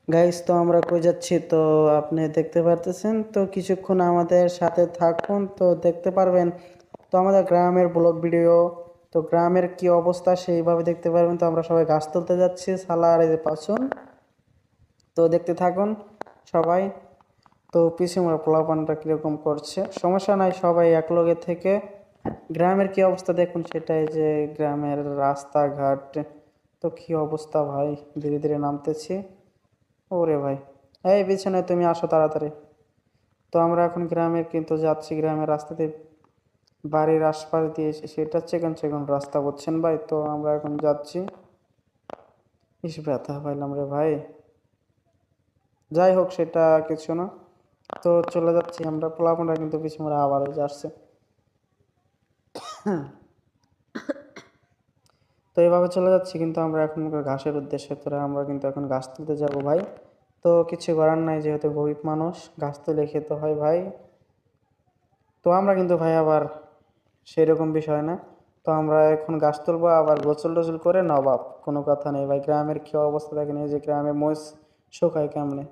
Guys, তো আমরা কই যাচ্ছি তো আপনি দেখতে পারতেছেন। তো কিছুক্ষণ আমাদের সাথে থাকুন, তো দেখতে পারবেন। তো আমাদের গ্রামের ব্লগ ভিডিও, তো গ্রামের কি অবস্থা সেইভাবে দেখতে পারবেন। তো আমরা সবাই গাছ তুলতে যাচ্ছি, সালা আর এই যে পাচন। তো দেখতে থাকুন সবাই। তো পিছু আমরা পোলাপানটা কিরকম করছে, সমস্যা নাই, সবাই একলগে থেকে গ্রামের কি অবস্থা দেখুন সেটাই। যে গ্রামের রাস্তাঘাট তো কি অবস্থা ভাই, ধীরে ধীরে নামতেছি। ওরে ভাই, এই পিছনে তুমি আসো তাড়াতাড়ি। তো আমরা এখন গ্রামের কিন্তু যাচ্ছি, গ্রামের রাস্তাতে বাড়ির আশপাশ দিয়ে সেটা চেকন চেকন রাস্তা, বুঝছেন ভাই। তো আমরা এখন যাচ্ছি। ইস, ব্যথা পাইলাম রে ভাই। যাই হোক, সেটা কিছু না। তো চলে যাচ্ছি আমরা, পোলাপানরা কিন্তু পিছনে আবারও যাচ্ছে। তো এইভাবে চলে যাচ্ছি কিন্তু আমরা এখন ঘাসের উদ্দেশ্যে। তো আমরা কিন্তু এখন ঘাস তুলতে যাবো ভাই। তো কিছু করার নাই, যেহেতু গরিব মানুষ, ঘাস তুলে খেতে হয় ভাই। তো আমরা কিন্তু ভাই আবার সেরকম বিষয় না। তো আমরা এখন গাছ তুলবো, আবার গোসল টোসল করে নবাব, কোনো কথা নেই ভাই। গ্রামের কি অবস্থা দেখেন, এই যে গ্রামে মোষ শুকায় কেমনে।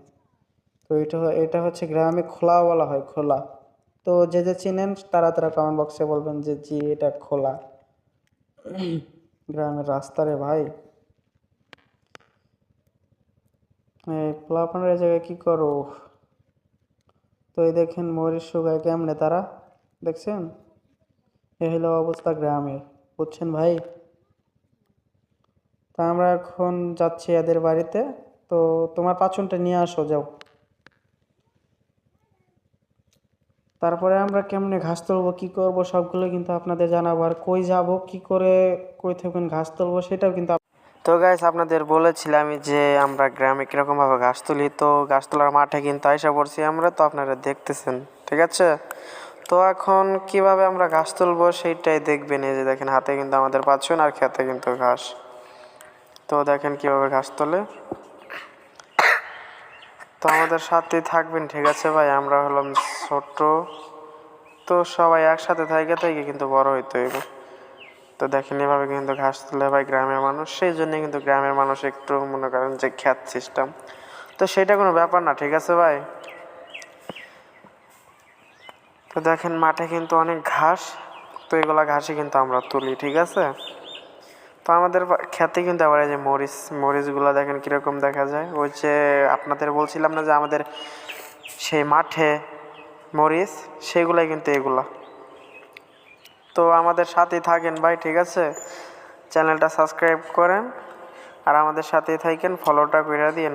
তো এটা হচ্ছে গ্রামে খোলা বলা হয়, খোলা। তো যে যে চিনেন তারা তারা কমেন্ট বক্সে বলবেন যে জি এটা খোলা। গ্রামের রাস্তা রে ভাই। এই পোলাপানের জায়গায় কি করো। তো এই দেখেন মরিচ শুকায় কেমনে তারা, দেখছেন। এ হলো অবস্থা গ্রামের, বুঝছেন ভাই। তা আমরা এখন যাচ্ছি এদের বাড়িতে। তো তোমার পাচনটা নিয়ে আসো, যাও। তারপরে আমরা কেমনে ঘাস তুলবো, কি করব, সবগুলো কিন্তু আপনাদের জানাবো। আর কই যাব, কি করে, কই থেকে ঘাস তুলবো সেটাও কিন্তু। তো গাইস, আপনাদের বলেছিলাম যে আমরা গ্রামে কিরকম ভাবে ঘাস তুলি। তো ঘাস তোলার মাঠে কিন্তু আইসা পড়ছি আমরা, তো আপনারা দেখতেছেন, ঠিক আছে। তো এখন কিভাবে আমরা ঘাস তুলবো সেইটাই দেখবেন। এই যে দেখেন, হাতে কিন্তু আমাদের পাচ্ছেন, আর খেতে কিন্তু ঘাস। তো দেখেন কিভাবে ঘাস তোলে। তো আমাদের সাথে থাকবেন, ঠিক আছে ভাই। আমরা হলাম ছোট, তো সবাই একসাথে থেকে থেকে কিন্তু বড় হইতে হইবে। তো দেখেন এভাবে কিন্তু ঘাস তুলে ভাই গ্রামের মানুষ। সেই জন্য কিন্তু গ্রামের মানুষ একটু মনে করেন যে খ্যাত সিস্টেম, তো সেটা কোনো ব্যাপার না, ঠিক আছে ভাই। তো দেখেন মাঠে কিন্তু অনেক ঘাস, তো এগুলা ঘাসই কিন্তু আমরা তুলি, ঠিক আছে। তো আমাদের খেতে কিন্তু আবার এই যে মরিচগুলো দেখেন কীরকম দেখা যায়। ওই যে আপনাদের বলছিলাম না যে আমাদের সেই মাঠে মরিচ, সেগুলাই কিন্তু এগুলা। তো আমাদের সাথেই থাকেন ভাই, ঠিক আছে। চ্যানেলটা সাবস্ক্রাইব করেন আর আমাদের সাথেই থাকেন, ফলোটা করে দিন।